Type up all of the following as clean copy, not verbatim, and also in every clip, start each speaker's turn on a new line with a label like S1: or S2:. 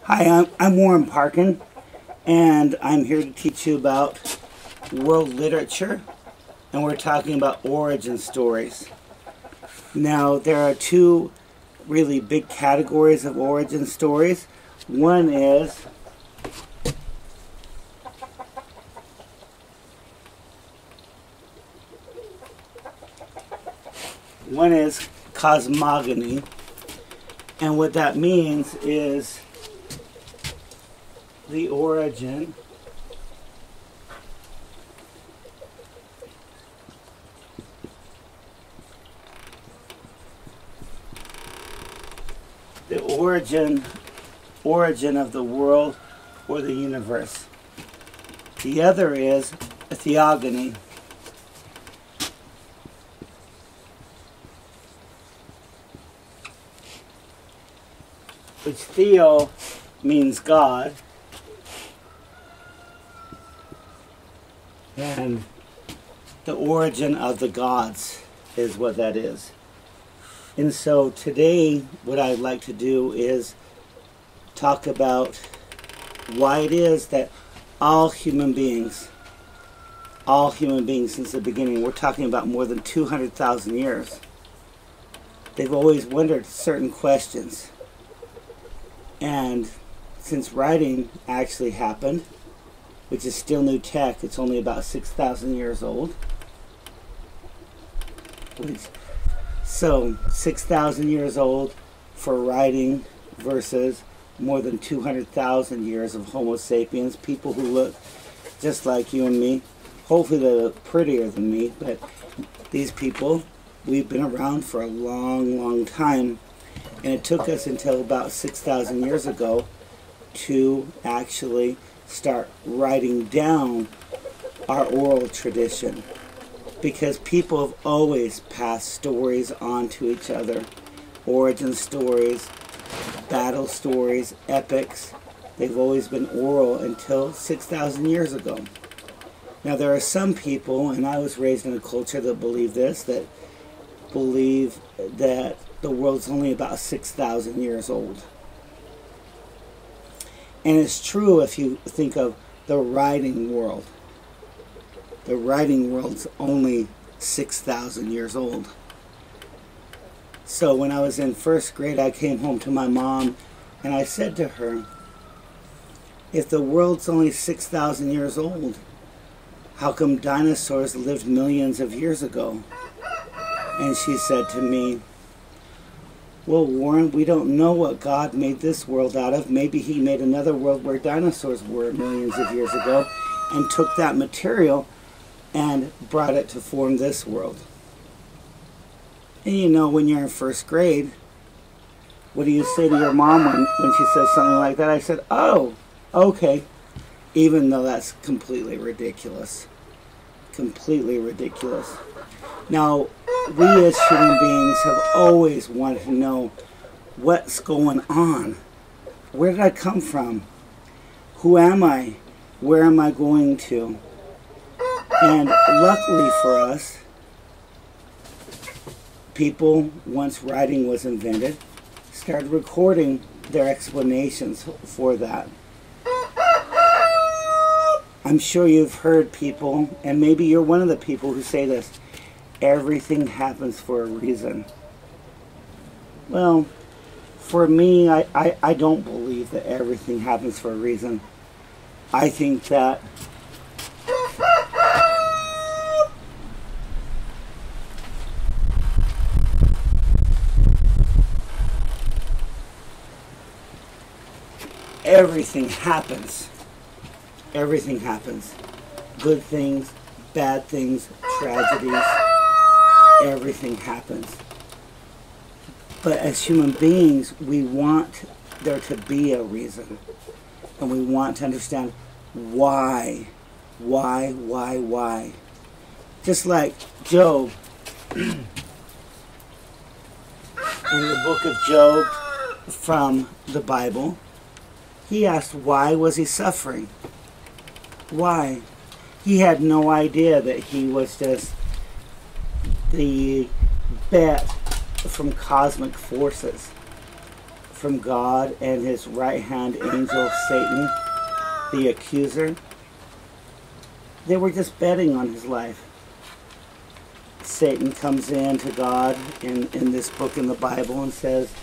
S1: Hi, I'm Warren Parkin, and I'm here to teach you about world literature, and we're talking about origin stories. Now, there are two really big categories of origin stories. One is cosmogony, and what that means is the origin origin of the world or the universe. The other is a theogony, which theo means God, and the origin of the gods is what that is. And so today what I'd like to do is talk about why it is that all human beings since the beginning, we're talking about more than 200,000 years, they've always wondered certain questions. And since writing actually happened, which is still new tech, it's only about 6,000 years old. So 6,000 years old for writing versus more than 200,000 years of Homo sapiens, people who look just like you and me. Hopefully they look prettier than me, but these people, we've been around for a long, long time, and it took us until about 6,000 years ago to actually start writing down our oral tradition, because people have always passed stories on to each other. Origin stories, battle stories, epics, they've always been oral until 6,000 years ago. Now there are some people, and I was raised in a culture that believe this, that believe that the world's only about 6,000 years old. And it's true if you think of the writing world. The writing world's only 6,000 years old. So when I was in first grade, I came home to my mom and I said to her, if the world's only 6,000 years old, how come dinosaurs lived millions of years ago? And she said to me, well, Warren, we don't know what God made this world out of. Maybe he made another world where dinosaurs were millions of years ago and took that material and brought it to form this world. And you know, when you're in first grade, what do you say to your mom when she says something like that? I said, oh, okay. Even though that's completely ridiculous. Completely ridiculous. Now, we as human beings have always wanted to know what's going on. Where did I come from? Who am I? Where am I going to? And luckily for us, people, once writing was invented, started recording their explanations for that. I'm sure you've heard people, and maybe you're one of the people who say this, everything happens for a reason. Well, for me, I don't believe that everything happens for a reason. I think that everything happens. Everything happens. Good things, bad things, tragedies. Everything happens. But as human beings, we want there to be a reason. And we want to understand why. Why? Just like Job. In the book of Job from the Bible, he asked why was he suffering? Why? He had no idea that he was just the bet from cosmic forces. from God and his right-hand angel, Satan, the accuser. They were just betting on his life. Satan comes in to God in this book in the Bible and says,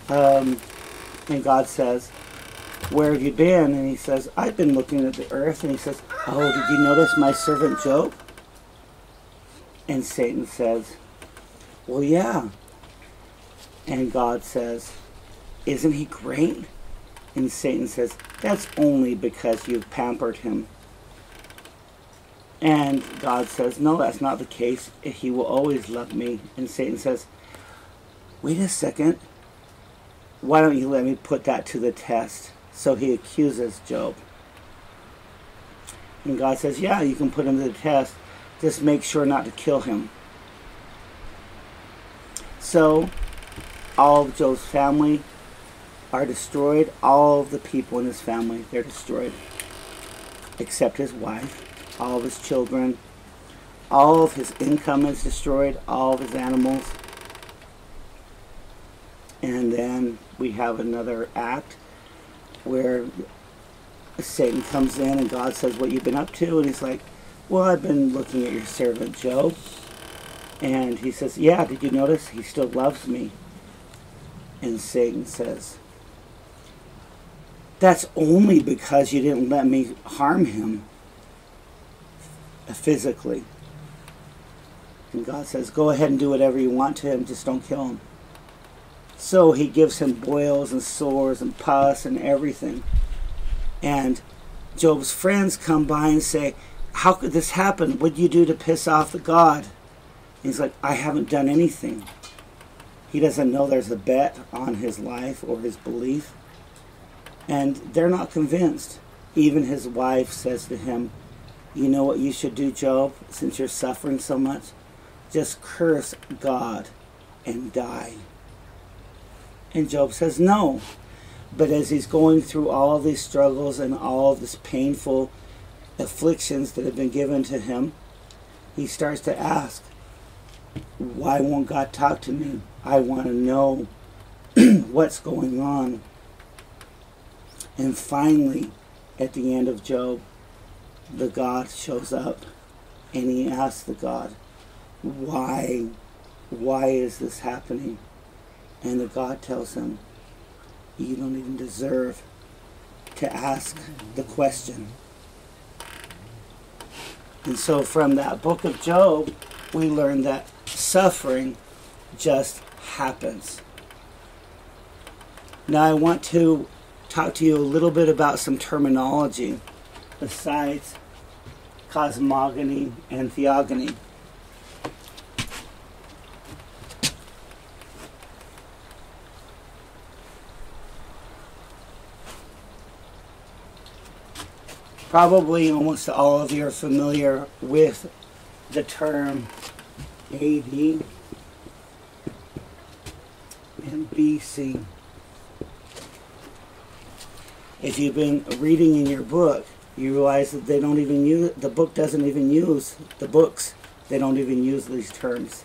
S1: and God says, where have you been? And he says, I've been looking at the earth. And he says, oh, did you notice my servant Job? And Satan says, well, yeah. And God says, isn't he great? And Satan says, that's only because you've pampered him. And God says, no, that's not the case. He will always love me. And Satan says, wait a second. Why don't you let me put that to the test? So he accuses Job. And God says, yeah, you can put him to the test. Just make sure not to kill him. So all of Job's family are destroyed. All of the people in his family, they're destroyed. Except his wife, all of his children, all of his income is destroyed, all of his animals. And then we have another act where Satan comes in and God says, what you've been up to? And he's like, well, I've been looking at your servant Job. And he says, yeah, did you notice? He still loves me. And Satan says, that's only because you didn't let me harm him physically. And God says, go ahead and do whatever you want to him, just don't kill him. So he gives him boils and sores and pus and everything. And Job's friends come by and say, how could this happen? What did you do to piss off the God? And he's like, I haven't done anything. He doesn't know there's a bet on his life or his belief. And they're not convinced. Even his wife says to him, you know what you should do, Job, since you're suffering so much? Just curse God and die. And Job says no. But as he's going through all of these struggles and all of this painful afflictions that have been given to him, he starts to ask, why won't God talk to me? I want to know what's going on. And finally, at the end of Job, the God shows up and he asks the God, why is this happening? And the God tells him, you don't even deserve to ask the question. And so from that book of Job, we learn that suffering just happens. Now I want to talk to you a little bit about some terminology besides cosmogony and theogony. Probably almost all of you are familiar with the term AD and B.C. If you've been reading in your book, you realize that they don't even use, the book doesn't even use, the books, they don't even use these terms.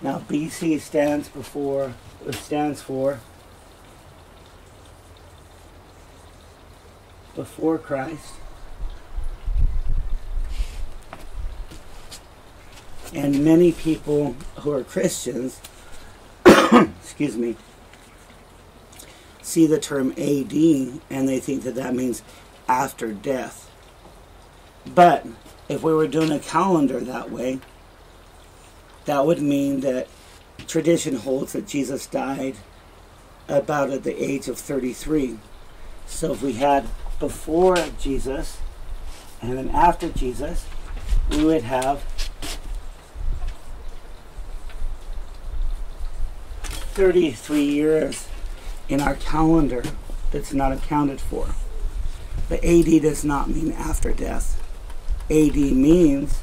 S1: Now B.C. stands for before Christ. And many people who are Christians, excuse me, see the term AD and they think that that means after death. But if we were doing a calendar that way, that would mean that tradition holds that Jesus died about at the age of 33. So if we had before Jesus and then after Jesus, we would have 33 years in our calendar that's not accounted for. But AD does not mean after death. AD means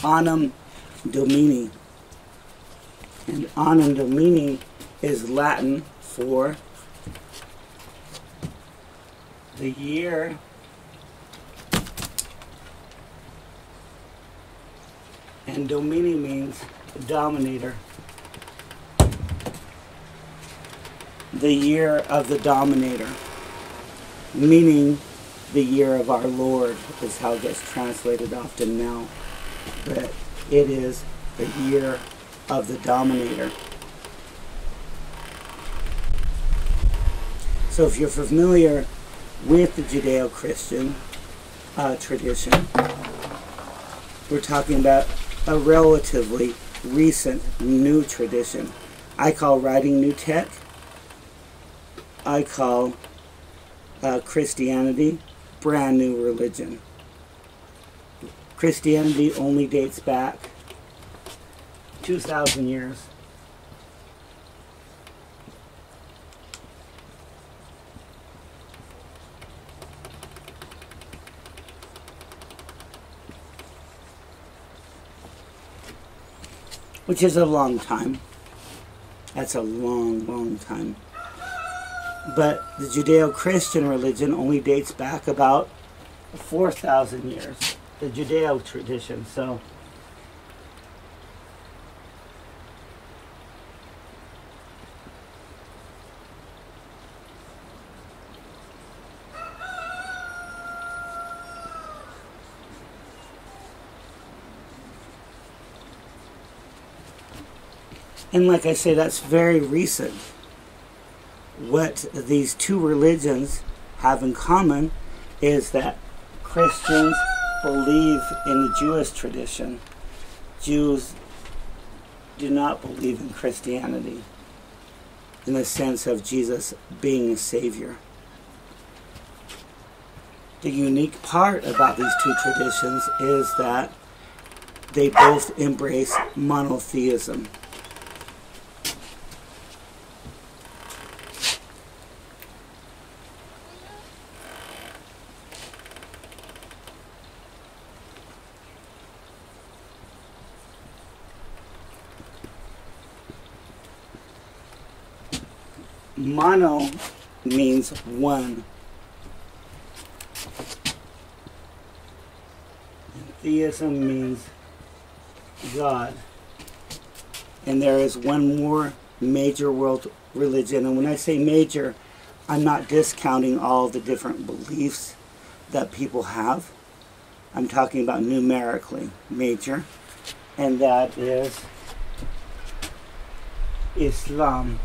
S1: Annum Domini. And Annum Domini is Latin for The year and Domini means dominator. The year of the dominator, meaning the year of our Lord is how it gets translated often now. But it is the year of the dominator. So if you're familiar with the Judeo-Christian tradition, we're talking about a relatively recent new tradition. I call writing new tech. I call Christianity brand new religion. Christianity only dates back 2,000 years. Which is a long time. That's a long, long time. But the Judeo-Christian religion only dates back about 4,000 years. The Judeo tradition. So and like I say, that's very recent. What these two religions have in common is that Christians believe in the Jewish tradition. Jews do not believe in Christianity in the sense of Jesus being a savior. The unique part about these two traditions is that they both embrace monotheism. Mono means one. And theism means God. And there is one more major world religion. And when I say major, I'm not discounting all the different beliefs that people have. I'm talking about numerically major. And that is Islam.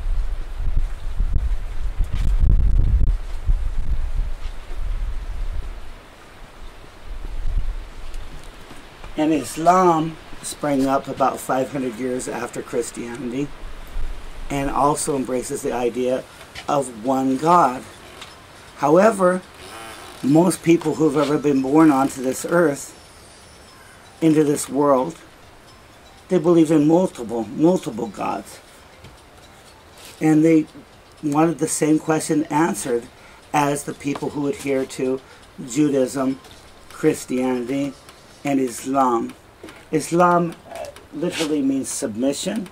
S1: And Islam sprang up about 500 years after Christianity and also embraces the idea of one God. However, most people who've ever been born onto this earth, into this world, they believe in multiple gods. And they wanted the same question answered as the people who adhere to Judaism, Christianity, and Islam. Islam literally means submission,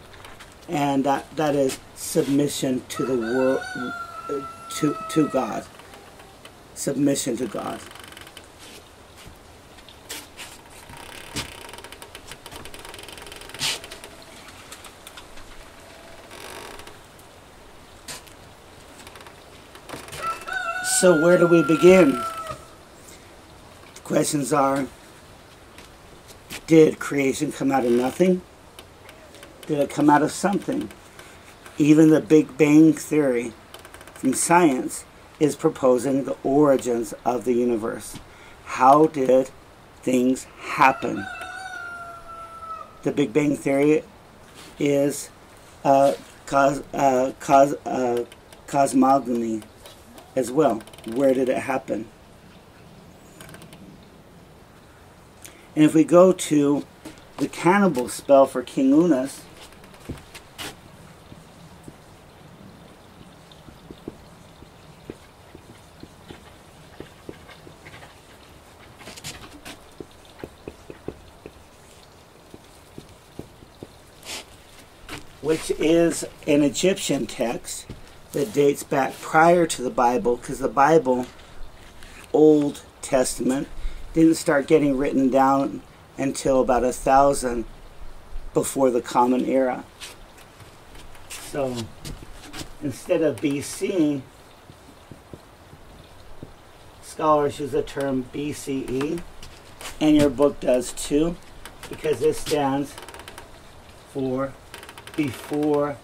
S1: and that is submission to the world, to God. Submission to God. So where do we begin? The questions are, did creation come out of nothing? Did it come out of something? Even the Big Bang Theory from science is proposing the origins of the universe. How did things happen? The Big Bang Theory is cosmogony as well. Where did it happen? And if we go to the Cannibal spell for King Unis, which is an Egyptian text that dates back prior to the Bible, because the Bible Old Testament didn't start getting written down until about 1000 before the Common Era. So instead of B.C., scholars use the term B.C.E., and your book does too, because this stands for before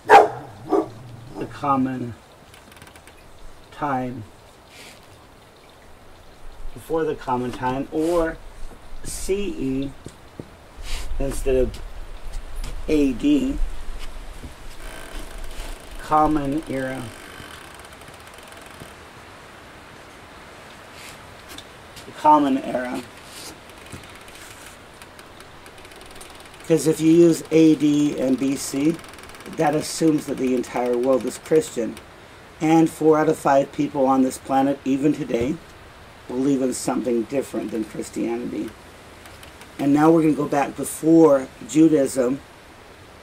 S1: the common time. Before the common time, or CE instead of AD, common era. The common era. Because if you use AD and BC, that assumes that the entire world is Christian. And 4 out of 5 people on this planet, even today, believe in something different than Christianity. And now we're going to go back before Judaism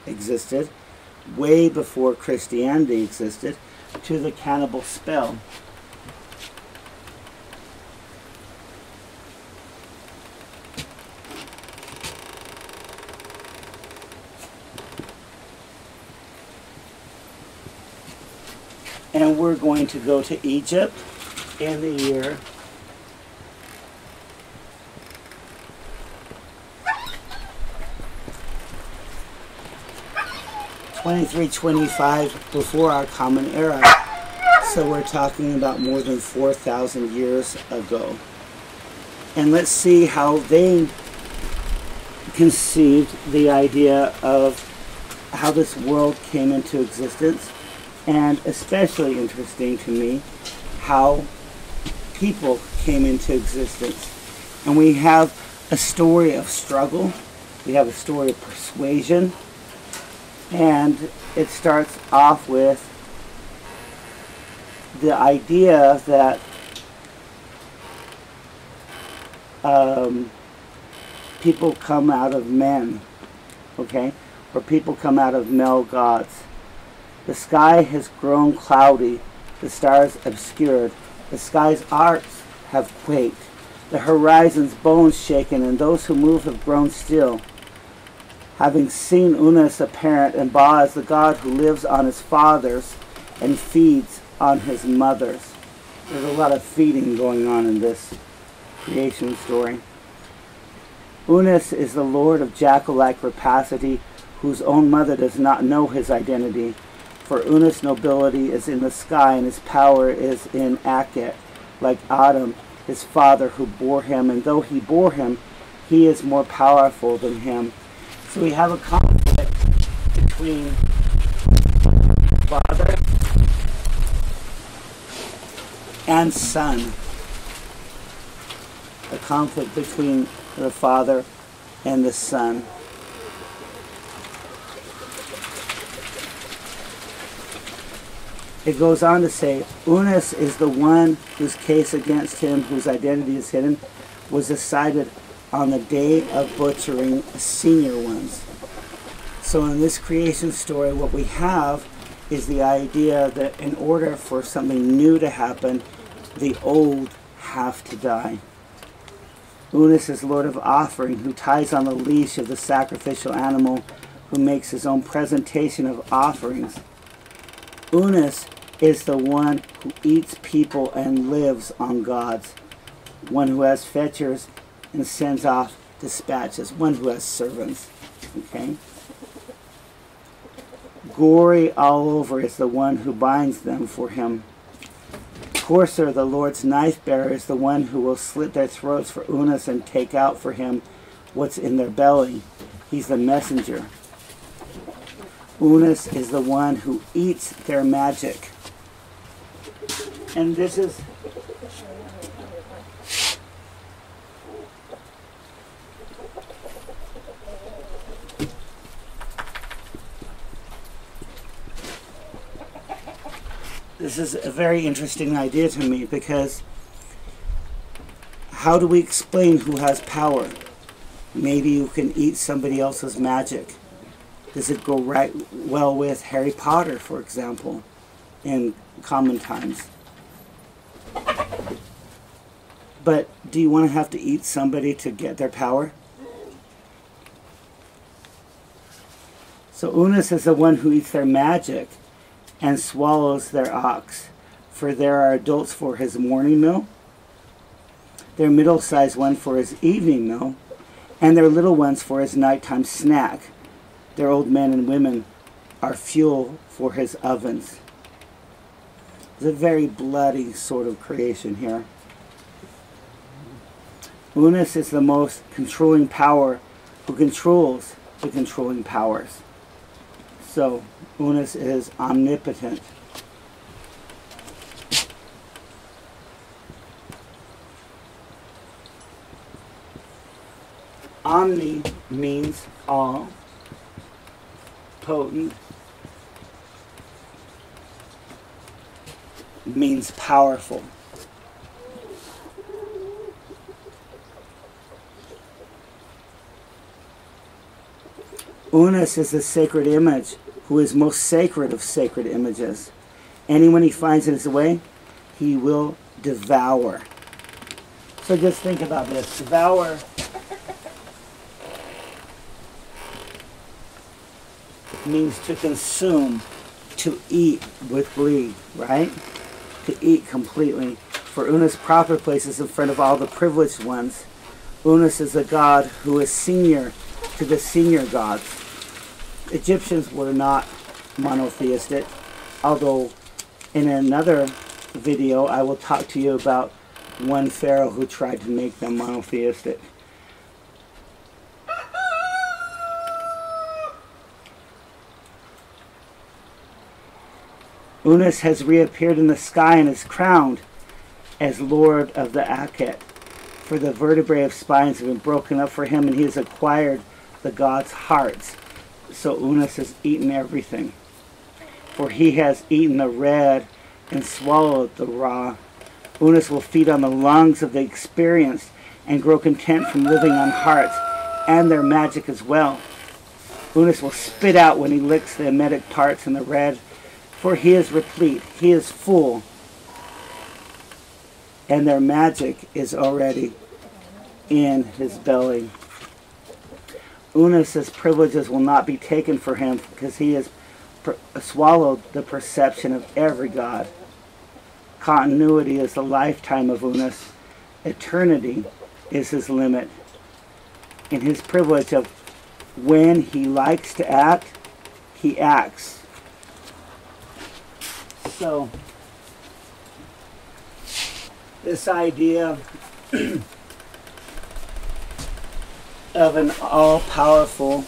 S1: existed, way before Christianity existed, to the cannibal spell. And we're going to go to Egypt in the year 2325 before our common era. So we're talking about more than 4,000 years ago. And let's see how they conceived the idea of how this world came into existence. And especially interesting to me, how people came into existence. And we have a story of struggle. We have a story of persuasion. And it starts off with the idea that people come out of men, okay? Or people come out of male gods. The sky has grown cloudy, the stars obscured, the sky's arcs have quaked, the horizon's bones shaken, and those who move have grown still. Having seen Unis apparent, and Ba is the god who lives on his fathers and feeds on his mothers. There's a lot of feeding going on in this creation story. Unis is the lord of jackal-like rapacity, whose own mother does not know his identity. For Unis' nobility is in the sky, and his power is in Akhet, like Adam, his father who bore him, and though he bore him, he is more powerful than him. So we have a conflict between father and son. A conflict between the father and the son. It goes on to say, Unis is the one whose case against him, whose identity is hidden, was decided on the day of butchering senior ones. So in this creation story, what we have is the idea that in order for something new to happen, the old have to die. Unis is Lord of Offering, who ties on the leash of the sacrificial animal, who makes his own presentation of offerings. Unis is the one who eats people and lives on gods, one who has fetchers and sends off dispatches, one who has servants. Okay? Gory all over is the one who binds them for him. Courser, the Lord's knife bearer, is the one who will slit their throats for Unis and take out for him what's in their belly. He's the messenger. Unis is the one who eats their magic. And this is a very interesting idea to me, because how do we explain who has power? Maybe you can eat somebody else's magic. Does it go right well with Harry Potter, for example, in common times? But do you want to have to eat somebody to get their power? So Unis is the one who eats their magic and swallows their ox. For there are adults for his morning meal, their middle-sized one for his evening meal, and their little ones for his nighttime snack. Their old men and women are fuel for his ovens. It's a very bloody sort of creation here. Unis is the most controlling power who controls the controlling powers. So, Unis is omnipotent. Omni means all, potent means powerful. Unis is a sacred image who is most sacred of sacred images. Anyone he finds in his way, he will devour. So just think about this. Devour means to consume, to eat with glee, right? To eat completely. For Unis proper places in front of all the privileged ones. Unis is a god who is senior to the senior gods. Egyptians were not monotheistic, although in another video I will talk to you about one pharaoh who tried to make them monotheistic. Unis has reappeared in the sky and is crowned as Lord of the Akhet. For the vertebrae of spines have been broken up for him, and he has acquired the gods' hearts. So Unis has eaten everything. For he has eaten the red and swallowed the raw. Unis will feed on the lungs of the experienced and grow content from living on hearts and their magic as well. Unis will spit out when he licks the emetic tarts and the red. For he is replete, he is full, and their magic is already in his belly. Unis's privileges will not be taken for him, because he has swallowed the perception of every god. Continuity is the lifetime of Unis. Eternity is his limit. In his privilege of when he likes to act, he acts. So, this idea of an all-powerful,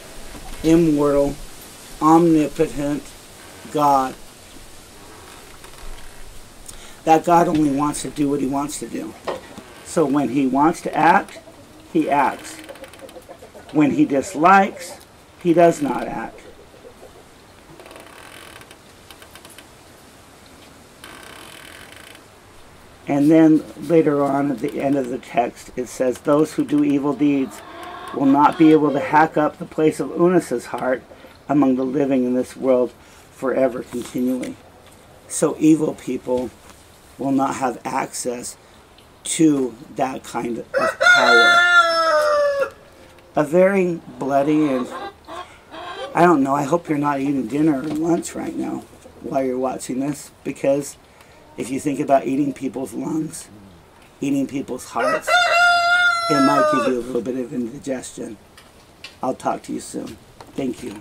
S1: immortal, omnipotent God, that God only wants to do what he wants to do. So when he wants to act, he acts. When he dislikes, he does not act. And then later on at the end of the text it says, those who do evil deeds will not be able to hack up the place of Unis's heart among the living in this world forever continually. So evil people will not have access to that kind of power. A very bloody and, I don't know, I hope you're not eating dinner or lunch right now while you're watching this, because if you think about eating people's lungs, eating people's hearts, it might give you a little bit of indigestion. I'll talk to you soon. Thank you.